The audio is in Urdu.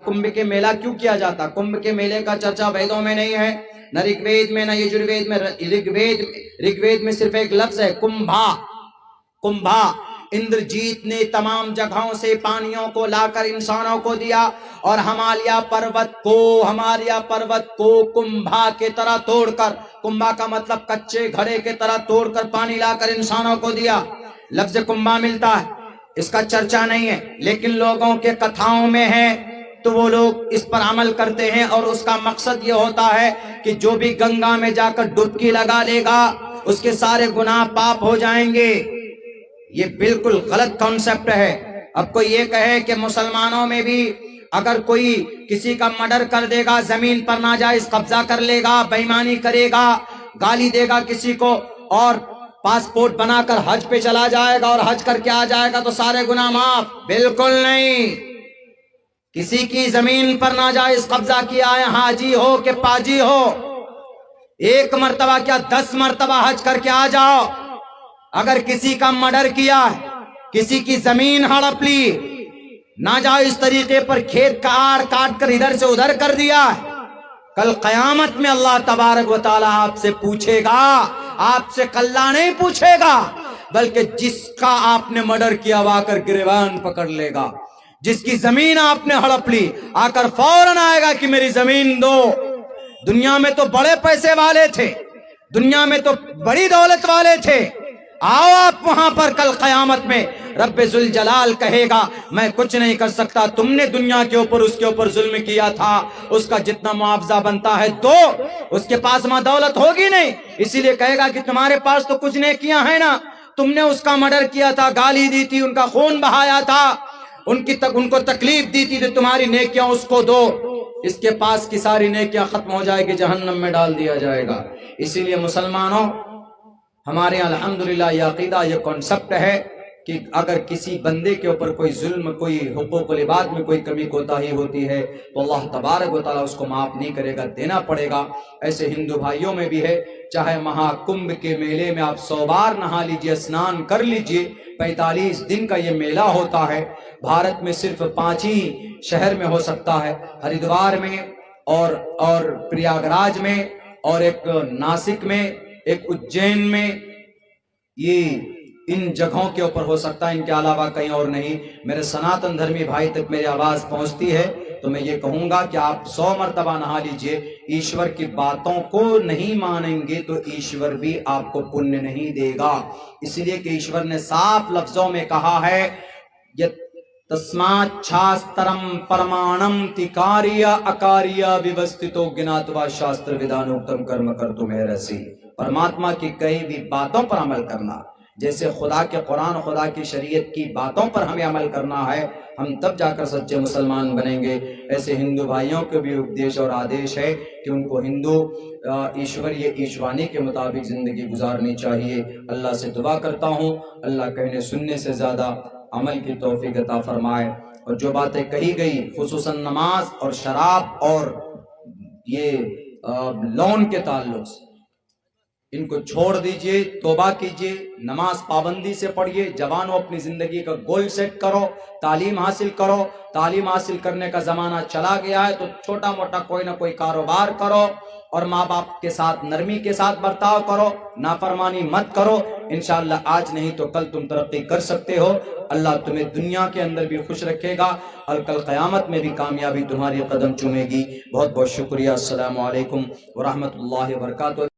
کمبھ کے میلہ کیوں کیا جاتا؟ کمبھ کے میلے کا چرچا ویدوں میں نہیں ہے، نہ رگ وید میں، نہ یجروید میں۔ رگ وید میں صرف ایک لفظ ہے کمبھا، کمبھا۔ اندرجیت نے تمام جگہوں سے پانیوں کو لا کر انسانوں کو دیا اور ہمالیہ پروت کو کمبھا کے طرح توڑ کر، کمبھا کا مطلب کچے گھڑے کے طرح توڑ کر پانی لا کر انسانوں کو دیا۔ لفظ کمبھا ملتا ہے، اس کا چرچا نہیں ہے، لیکن لوگوں کے کتھاؤں میں ہے تو وہ لوگ اس پر عمل کرتے ہیں، اور اس کا مقصد یہ ہوتا ہے کہ جو بھی گنگا میں جا کر ڈبکی لگا لے گا اس کے سارے گناہ پاپ ہو جائیں گے۔ یہ بالکل غلط کانسیپٹ ہے۔ اب کوئی یہ کہے کہ مسلمانوں میں بھی اگر کوئی کسی کا مرڈر کر دے گا، زمین پر ناجائز قبضہ کر لے گا، بے ایمانی کرے گا، گالی دے گا کسی کو، اور پاسپورٹ بنا کر حج پہ چلا جائے گا اور حج کر کے آ جائے گا تو سارے گناہ معاف؟ بالکل نہیں۔ کسی کی زمین پر ناجائز قبضہ کیا ہے، حاجی ہو کہ پاجی ہو، 1 مرتبہ کیا 10 مرتبہ حج کر کے آ جاؤ۔ اگر کسی کا مرڈر کیا ہے، کسی کی زمین ہڑپ لی، ناجائز طریقے پر کھیت کا آڑ کاٹ کر ادھر سے ادھر کر دیا ہے، کل قیامت میں اللہ تبارک و تعالی آپ سے پوچھے گا، آپ سے کلہ نہیں پوچھے گا، بلکہ جس کا آپ نے مرڈر کیا وہ آ کر گریبان پکڑ لے گا، جس کی زمین آپ نے ہڑپ لی آ کر فوراً آئے گا کہ میری زمین دو۔ دنیا میں تو بڑے پیسے والے تھے، دنیا میں تو بڑی دولت والے تھے، آؤ آپ وہاں پر کل قیامت میں رب ذوالجلال کہے گا میں کچھ نہیں کر سکتا، تم نے دنیا کے اوپر اس کے اوپر ظلم کیا تھا، اس کا جتنا معاوضہ بنتا ہے دو۔ اس کے پاس وہاں دولت ہوگی نہیں، اسی لیے کہے گا کہ تمہارے پاس تو کچھ نیکیاں ہیں نا، تم نے اس کا مرڈر کیا تھا، گالی دی تھی، ان کا خون بہایا تھا، ان کو تکلیف دی تھی، تو تمہاری نیکیاں اس کو دو۔ اس کے پاس کی ساری نیکیاں ختم ہو جائے گی، جہنم میں ڈال دیا جائے گا۔ اسی لیے مسلمانوں، ہمارے الحمدللہ یہ عقیدہ، یہ کانسیپٹ ہے کہ اگر کسی بندے کے اوپر کوئی ظلم، کوئی حقوق العباد میں کوئی کمی کوتاہی ہوتی ہے تو اللہ تبارک و تعالیٰ اس کو معاف نہیں کرے گا، دینا پڑے گا۔ ایسے ہندو بھائیوں میں بھی ہے، چاہے مہا کمبھ کے میلے میں آپ 100 بار نہا لیجئے، اسنان کر لیجئے، 45 دن کا یہ میلہ ہوتا ہے۔ بھارت میں صرف 5 ہی شہر میں ہو سکتا ہے، ہریدوار میں اور پریاگراج میں، اور ایک ناسک میں، ایک اجین میں، یہ ان جگہوں کے اوپر ہو سکتا ہے، ان کے علاوہ کہیں اور نہیں۔ میرے سناتن دھرمی بھائی تک میری آواز پہنچتی ہے تو میں یہ کہوں گا کہ آپ 100 مرتبہ نہا لیجئے۔ ایشور کی باتوں کو نہیں مانیں گے تو ایشور بھی آپ کو پنیہ نہیں دے گا، اس لیے کہ ایشور نے صاف لفظوں میں کہا ہے تسمات چھاسترم پرمانم تکاریہ اکاریہ ویوستھتو گناتوا شاستر ودانوکتم کرم کرتم ہیرسی۔ پرماتما کی کہی بھی باتوں پر عمل کرنا، جیسے خدا کے قرآن، خدا کی شریعت کی باتوں پر ہمیں عمل کرنا ہے، ہم تب جا کر سچے مسلمان بنیں گے۔ ایسے ہندو بھائیوں کے بھی اپدیش اور آدیش ہے کہ ان کو ہندو ایشوریہ ایشوانی کے مطابق زندگی گزارنی چاہیے۔ اللہ سے دعا کرتا ہوں اللہ کہنے سننے سے زیادہ عمل کی توفیق عطا فرمائے، اور جو باتیں کہی گئی خصوصاً نماز اور شراب اور یہ لون کے تعلق سے، ان کو چھوڑ دیجئے، توبہ کیجئے، نماز پابندی سے پڑھیے، جوانوں اپنی زندگی کا گول سیٹ کرو، تعلیم حاصل کرو۔ تعلیم حاصل کرنے کا زمانہ چلا گیا ہے تو چھوٹا موٹا کوئی نہ کوئی کاروبار کرو، اور ماں باپ کے ساتھ نرمی کے ساتھ برتاؤ کرو، نافرمانی مت کرو، انشاءاللہ آج نہیں تو کل تم ترقی کر سکتے ہو۔ اللہ تمہیں دنیا کے اندر بھی خوش رکھے گا اور کل قیامت میں بھی کامیابی تمہاری قدم چومے گی۔ بہت بہت شکریہ۔ السلام علیکم ورحمۃ اللہ وبرکاتہ۔